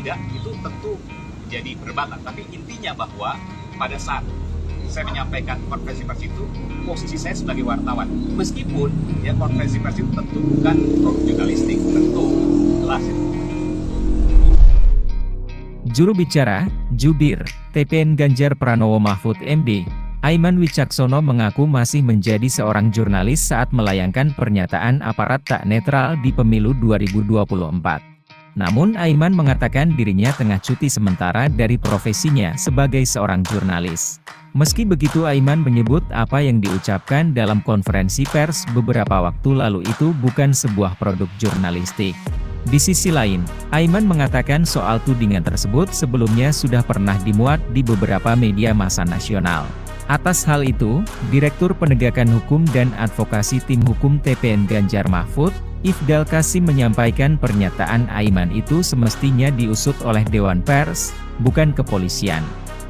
tidak, itu tentu jadi perdebatan. Tapi intinya bahwa pada saat saya menyampaikan konferensi pers itu, posisi saya sebagai wartawan. Meskipun ya konferensi pers itu tentu bukan produk jurnalistik, tentu jelas itu. Juru bicara, Jubir, TPN Ganjar Pranowo Mahfud MD, Aiman Wicaksono mengaku masih menjadi seorang jurnalis saat melayangkan pernyataan aparat tak netral di pemilu 2024. Namun Aiman mengatakan dirinya tengah cuti sementara dari profesinya sebagai seorang jurnalis. Meski begitu Aiman menyebut apa yang diucapkan dalam konferensi pers beberapa waktu lalu itu bukan sebuah produk jurnalistik. Di sisi lain, Aiman mengatakan soal tudingan tersebut sebelumnya sudah pernah dimuat di beberapa media massa nasional. Atas hal itu, Direktur Penegakan Hukum dan Advokasi Tim Hukum TPN Ganjar Mahfud, Ifdal Kasim menyampaikan pernyataan Aiman itu semestinya diusut oleh Dewan Pers, bukan kepolisian.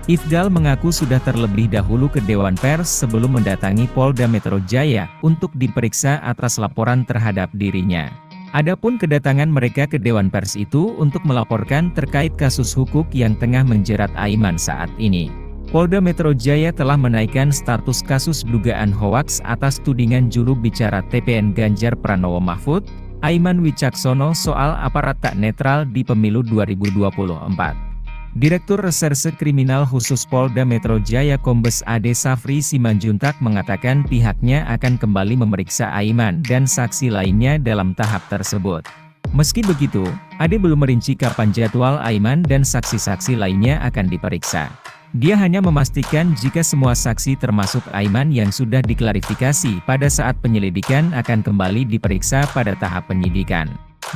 Ifdal mengaku sudah terlebih dahulu ke Dewan Pers sebelum mendatangi Polda Metro Jaya untuk diperiksa atas laporan terhadap dirinya. Adapun kedatangan mereka ke Dewan Pers itu untuk melaporkan terkait kasus hukum yang tengah menjerat Aiman saat ini. Polda Metro Jaya telah menaikkan status kasus dugaan hoaks atas tudingan juru bicara TPN Ganjar Pranowo Mahfud, Aiman Wicaksono soal aparat tak netral di pemilu 2024. Direktur Reserse Kriminal Khusus Polda Metro Jaya Kombes Ade Safri Simanjuntak mengatakan pihaknya akan kembali memeriksa Aiman dan saksi lainnya dalam tahap tersebut. Meski begitu, Ade belum merinci kapan jadwal Aiman dan saksi-saksi lainnya akan diperiksa. Dia hanya memastikan jika semua saksi termasuk Aiman yang sudah diklarifikasi pada saat penyelidikan akan kembali diperiksa pada tahap penyidikan.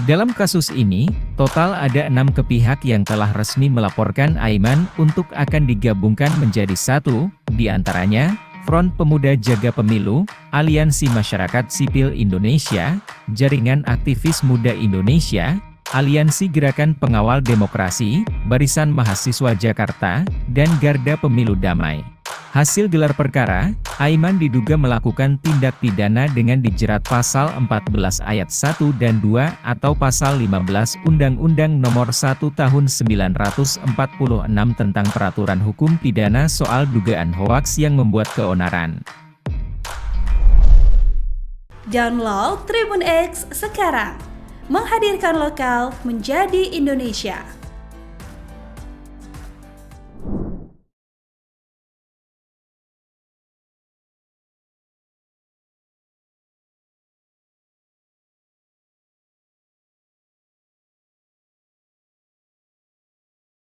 Dalam kasus ini, total ada 6 pihak yang telah resmi melaporkan Aiman untuk akan digabungkan menjadi satu, diantaranya, Front Pemuda Jaga Pemilu, Aliansi Masyarakat Sipil Indonesia, Jaringan Aktivis Muda Indonesia, Aliansi Gerakan Pengawal Demokrasi, Barisan Mahasiswa Jakarta, dan Garda Pemilu Damai. Hasil gelar perkara, Aiman diduga melakukan tindak pidana dengan dijerat pasal 14 ayat 1 dan 2 atau pasal 15 Undang-Undang Nomor 1 Tahun 1946 tentang Peraturan Hukum Pidana soal dugaan hoaks yang membuat keonaran. Download Tribun X sekarang. Menghadirkan lokal menjadi Indonesia.